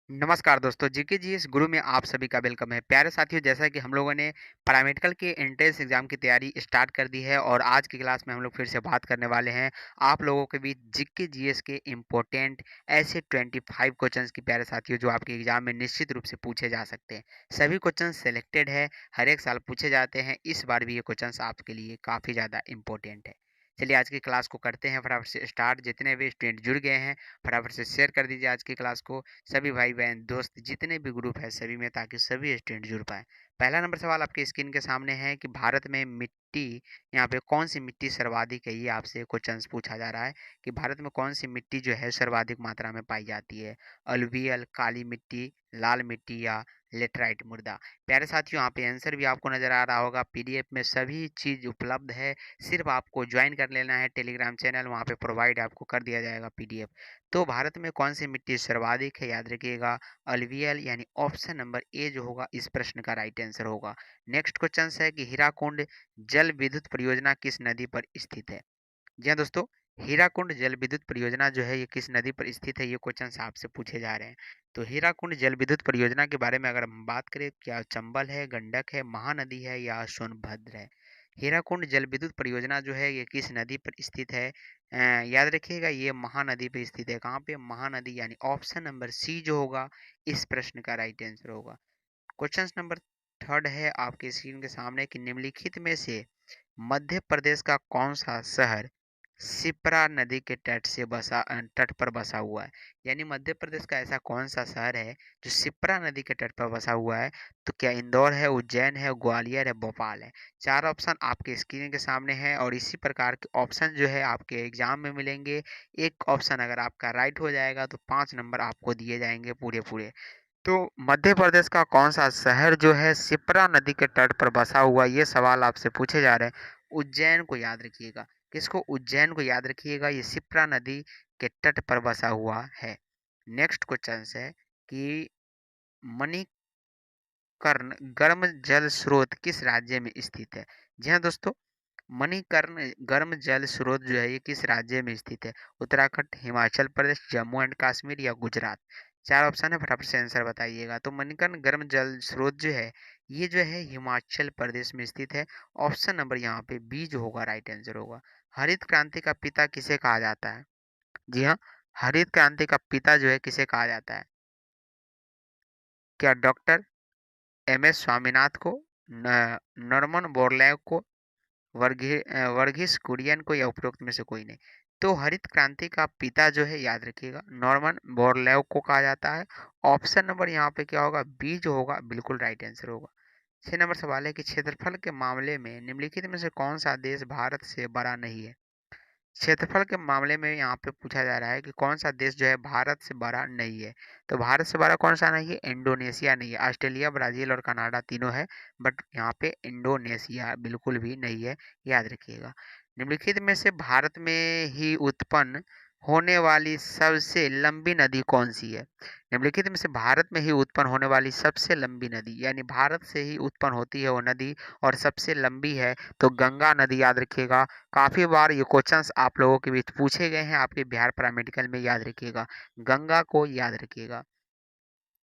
नमस्कार दोस्तों, GK GS गुरु में आप सभी का वेलकम है। प्यारे साथियों, जैसा कि हम लोगों ने पैरामेडिकल के एंट्रेंस एग्ज़ाम की तैयारी स्टार्ट कर दी है और आज की क्लास में हम लोग फिर से बात करने वाले हैं आप लोगों के बीच जीके जीएस के इम्पोर्टेंट ऐसे 25 क्वेश्चंस की, प्यारे साथियों, जो आपके एग्ज़ाम में निश्चित रूप से पूछे जा सकते हैं। सभी क्वेश्चन सेलेक्टेड है, हर एक साल पूछे जाते हैं। इस बार भी ये क्वेश्चंस आपके लिए काफ़ी ज़्यादा इम्पोर्टेंट है। चलिए आज की क्लास को करते हैं फटाफट से स्टार्ट। जितने भी स्टूडेंट जुड़ गए हैं, फटाफट से शेयर कर दीजिए आज की क्लास को सभी भाई-बहन, दोस्त जितने भी ग्रुप है सभी में, ताकि सभी स्टूडेंट जुड़ पाएँ। पहला नंबर सवाल आपके स्क्रीन के सामने है कि भारत में मिट्टी, यहाँ पे कौन-सी मिट्टी सर्वाधिक है? ये आपसे क्वेश्चंस पूछा जा रहा है कि भारत में कौन-सी मिट्टी जो है सर्वाधिक मात्रा में पाई जाती है? अलुवियल, काली मिट्टी, लाल मिट्टी या लेटराइट मृदा? प्यारे साथियों, यहाँ पे आंसर भी आपको नज़र आ रहा होगा। पीडीएफ में सभी चीज़ उपलब्ध है, सिर्फ आपको ज्वाइन कर लेना है टेलीग्राम चैनल, वहाँ पे प्रोवाइड आपको कर दिया जाएगा पीडीएफ। तो भारत में कौन सी मिट्टी सर्वाधिक है? याद रखिएगा, अलवियल, यानी ऑप्शन नंबर ए जो होगा इस प्रश्न का राइट आंसर होगा। नेक्स्ट क्वेश्चन है कि हीराकुंड जल विद्युत परियोजना किस नदी पर स्थित है? जी हाँ दोस्तों, हीराकुंड जल विद्युत परियोजना जो है ये किस नदी पर स्थित है? ये क्वेश्चन आपसे पूछे जा रहे हैं। तो हीराकुंड जल विद्युत परियोजना के बारे में अगर हम बात करें, क्या चंबल है, गंडक है, महानदी है या सोनभद्र है? हीराकुंड जल विद्युत परियोजना जो है ये किस नदी पर स्थित है? याद रखिएगा, ये महानदी पे स्थित है। कहाँ पे? महानदी, यानी ऑप्शन नंबर सी जो होगा इस प्रश्न का राइट आंसर होगा। क्वेश्चन नंबर थर्ड है आपके स्क्रीन के सामने कि निम्नलिखित में से मध्य प्रदेश का कौन सा शहर शिप्रा नदी के तट पर बसा हुआ है? यानी मध्य प्रदेश का ऐसा कौन सा शहर है जो शिप्रा नदी के तट पर बसा हुआ है? तो क्या इंदौर है, उज्जैन है, ग्वालियर है, भोपाल है? चार ऑप्शन आपके स्क्रीन के सामने है और इसी प्रकार के ऑप्शन जो है आपके एग्जाम में मिलेंगे। एक ऑप्शन अगर आपका राइट हो जाएगा तो 5 नंबर आपको दिए जाएंगे पूरे पूरे। तो मध्य प्रदेश का कौन सा शहर जो है शिप्रा नदी के तट पर बसा हुआ, ये सवाल आपसे पूछे जा रहे हैं। उज्जैन को याद रखिएगा। किसको? उज्जैन को याद रखिएगा, ये शिप्रा नदी के तट पर बसा हुआ है। नेक्स्ट क्वेश्चन है कि मणिकर्ण गर्म जल स्रोत किस राज्य में स्थित है? जी हाँ दोस्तों, मणिकर्ण गर्म जल स्रोत जो है ये किस राज्य में स्थित है? उत्तराखंड, हिमाचल प्रदेश, जम्मू एंड कश्मीर या गुजरात? चार ऑप्शन है, फटाफट से आंसर बताइएगा। तो मणिकर्ण गर्म जल स्रोत जो है ये जो है हिमाचल प्रदेश में स्थित है। ऑप्शन नंबर यहाँ पे बी जो होगा राइट आंसर होगा। हरित क्रांति का पिता किसे कहा जाता है? जी हाँ, हरित क्रांति का पिता जो है किसे कहा जाता है? क्या डॉक्टर एम एस स्वामीनाथ को, नॉर्मन बोरलैग को, वर्गीस कुरियन को या उपरोक्त में से कोई नहीं? तो हरित क्रांति का पिता जो है याद रखिएगा नॉर्मन बोरलैग को कहा जाता है। ऑप्शन नंबर यहाँ पे क्या होगा? बी जो होगा बिल्कुल राइट आंसर होगा। 6 नंबर सवाल है कि क्षेत्रफल के मामले में निम्नलिखित में से कौन सा देश भारत से बड़ा नहीं है? क्षेत्रफल के मामले में यहाँ पे पूछा जा रहा है कि कौन सा देश जो है भारत से बड़ा नहीं है? तो भारत से बड़ा कौन सा नहीं है? इंडोनेशिया नहीं है। ऑस्ट्रेलिया, ब्राजील और कनाडा तीनों है, बट यहाँ पे इंडोनेशिया बिल्कुल भी नहीं है, याद रखिएगा। निम्नलिखित में से भारत में ही उत्पन्न होने वाली सबसे लंबी नदी कौन सी है? निम्नलिखित में से भारत में ही उत्पन्न होने वाली सबसे लंबी नदी, यानी भारत से ही उत्पन्न होती है वो नदी और सबसे लंबी है, तो गंगा नदी याद रखिएगा। काफ़ी बार ये क्वेश्चंस आप लोगों के बीच पूछे गए हैं आपके बिहार पैरामेडिकल में, याद रखिएगा, गंगा को याद रखिएगा।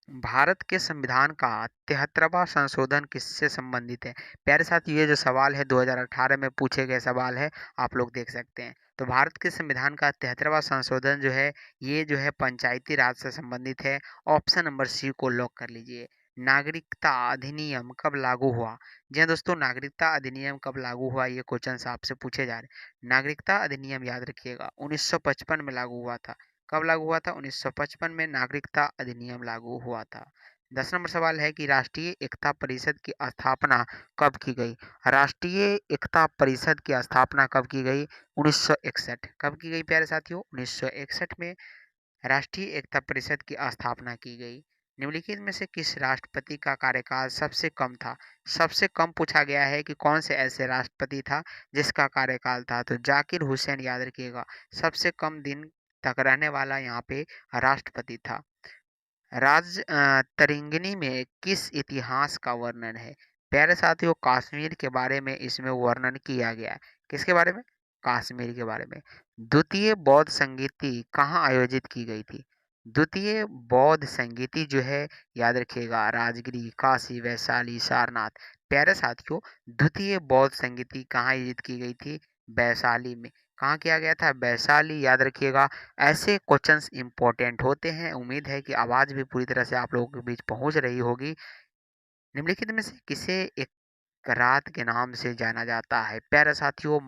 भारत के संविधान का 73वां संशोधन किससे संबंधित है? प्यारे साथियों, ये जो सवाल है 2018 में पूछे गए सवाल है, आप लोग देख सकते हैं। तो भारत के संविधान का 73वां संशोधन जो है ये जो है पंचायती राज से संबंधित है। ऑप्शन नंबर सी को लॉक कर लीजिए। नागरिकता अधिनियम कब लागू हुआ? जी हाँ दोस्तों, नागरिकता अधिनियम कब लागू हुआ, ये क्वेश्चन आपसे पूछे जा रहे हैं। नागरिकता अधिनियम याद रखिएगा 1955 में लागू हुआ था। कब लागू हुआ था? 1955 में नागरिकता अधिनियम लागू हुआ था। 10 नंबर सवाल है कि राष्ट्रीय एकता परिषद की स्थापना कब की गई? राष्ट्रीय एकता परिषद की स्थापना कब की गई? 1961। कब की गई प्यारे साथियों? 1961 में राष्ट्रीय एकता परिषद की स्थापना की गई। निम्नलिखित में से किस राष्ट्रपति का कार्यकाल सबसे कम था? सबसे कम पूछा गया है कि कौन से ऐसे राष्ट्रपति था जिसका कार्यकाल था, तो जाकिर हुसैन याद रखिएगा सबसे कम दिन तक रहने वाला यहाँ पे राष्ट्रपति था। तरिंगनी में किस इतिहास का वर्णन है? प्यारे साथियों, कश्मीर के बारे में इसमें वर्णन किया गया है। किसके बारे में? कश्मीर के बारे में। द्वितीय बौद्ध संगीति कहाँ आयोजित की गई थी? द्वितीय बौद्ध संगीति जो है, याद रखिएगा, राजगिरी, काशी, वैशाली, सारनाथ। प्यारे साथियों, द्वितीय बौद्ध संगीति कहाँ आयोजित की गई थी? वैशाली में। कहाँ किया गया था? वैशाली, याद रखिएगा। ऐसे क्वेश्चंस इंपॉर्टेंट होते हैं। उम्मीद है कि आवाज़ भी पूरी तरह से आप लोगों के बीच पहुँच रही होगी। निम्नलिखित में से किसे एक रात के नाम से जाना जाता है? प्यारे साथियों,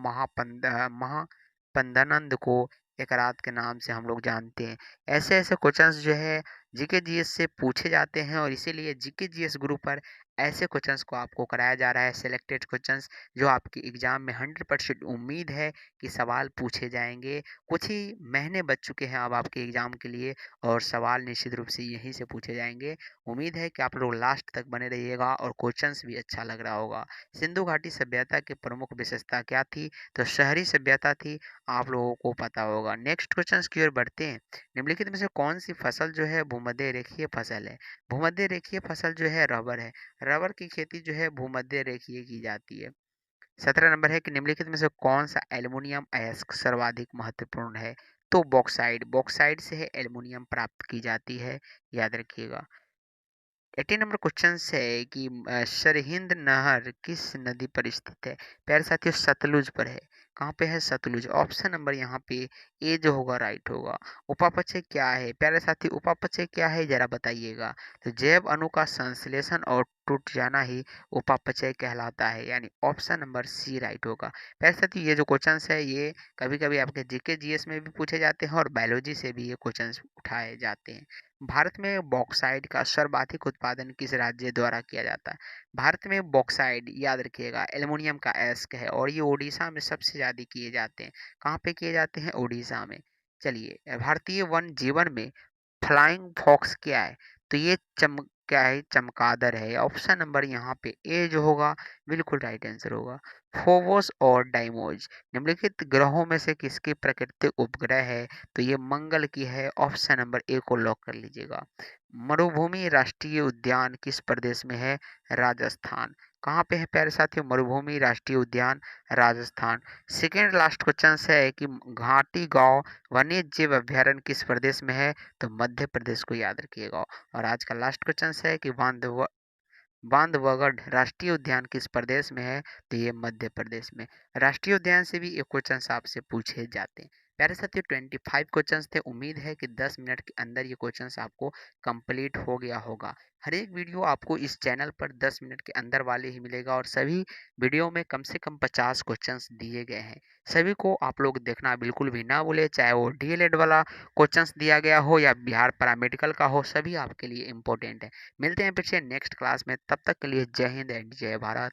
महापंदानंद को एक रात के नाम से हम लोग जानते हैं। ऐसे-ऐसे क्वेश्चंस जो है जीके जीएस से पूछे जाते हैं और इसीलिए जीके जीएस गुरु पर ऐसे क्वेश्चंस को आपको कराया जा रहा है, सिलेक्टेड क्वेश्चंस, जो आपकी एग्जाम में 100% उम्मीद है कि सवाल पूछे जाएँगे। कुछ ही महीने बच चुके हैं अब आपके एग्जाम के लिए और सवाल निश्चित रूप से यहीं से पूछे जाएँगे। उम्मीद है कि आप लोग लास्ट तक बने रहिएगा और क्वेश्चंस भी अच्छा लग रहा होगा। सिंधु घाटी सभ्यता की प्रमुख विशेषता क्या थी? तो शहरी सभ्यता थी, आप लोगों को पता होगा। नेक्स्ट क्वेश्चंस की ओर बढ़ते हैं। निम्नलिखित में से कौन सी फसल जो है भूमध्य रेखीय फसल है? भूमध्य रेखीय फसल जो है रबर है। रबर की खेती जो है भूमध्य रेखीय की जाती है। 17 नंबर है कि निम्नलिखित में से कौन सा एल्युमिनियम अयस्क सर्वाधिक महत्वपूर्ण है? तो बॉक्साइट। बॉक्साइट से है एल्युमिनियम प्राप्त की जाती है, याद रखिएगा। 80 नंबर क्वेश्चन है कि सरहिंद नहर किस नदी पर स्थित है? प्यारे साथियों, सतलुज पर है। कहाँ पे है? सतलुज। ऑप्शन नंबर यहाँ पे ए जो होगा राइट होगा। उपापचय क्या है? प्यारे साथी, उपापचय क्या है जरा बताइएगा। तो जैव अणु का संश्लेषण और टूट जाना ही उपापचय कहलाता है, यानी ऑप्शन नंबर सी राइट होगा। प्यारे साथी, ये जो क्वेश्चन है ये कभी कभी आपके जीके जीएस में भी पूछे जाते हैं और बायोलॉजी से भी ये क्वेश्चन उठाए जाते हैं। भारत में बॉक्साइट का सर्वाधिक उत्पादन किस राज्य द्वारा किया जाता है? भारत में बॉक्साइट, याद रखिएगा, एल्युमिनियम का अयस्क है और ये ओडिशा में सबसे ज़्यादा किए जाते हैं। कहाँ पे किए जाते हैं? ओडिशा में। चलिए, भारतीय वन जीवन में फ्लाइंग फॉक्स क्या है? तो ये क्या है? चमगादड़ है। ऑप्शन नंबर यहाँ पे ए जो होगा बिल्कुल राइट आंसर होगा। फोबोस और डाइमोज निम्नलिखित ग्रहों में से किसकी प्राकृतिक उपग्रह है? तो ये मंगल की है। ऑप्शन नंबर ए को लॉक कर लीजिएगा। मरुभूमि राष्ट्रीय उद्यान किस प्रदेश में है? राजस्थान। कहाँ पे है प्यारे साथियों? मरुभूमि राष्ट्रीय उद्यान राजस्थान। सेकेंड लास्ट क्वेश्चन है कि घाटी गांव वन्य जीव अभ्यारण्य किस प्रदेश में है? तो मध्य प्रदेश को याद रखिएगा। और आज का लास्ट क्वेश्चन है कि बांधवगढ़ राष्ट्रीय उद्यान किस प्रदेश में है? तो ये मध्य प्रदेश में। राष्ट्रीय उद्यान से भी ये क्वेश्चन आपसे पूछे जाते हैं। प्यारे साथियों, 25 क्वेश्चंस थे। उम्मीद है कि 10 मिनट के अंदर ये क्वेश्चंस आपको कंप्लीट हो गया होगा। हर एक वीडियो आपको इस चैनल पर 10 मिनट के अंदर वाले ही मिलेगा और सभी वीडियो में कम से कम 50 क्वेश्चंस दिए गए हैं। सभी को आप लोग देखना बिल्कुल भी ना भूले, चाहे वो डीएलएड वाला क्वेश्चंस दिया गया हो या बिहार पैरामेडिकल का हो, सभी आपके लिए इम्पोर्टेंट है। मिलते हैं फिर से नेक्स्ट क्लास में, तब तक के लिए जय हिंद एंड जय भारत।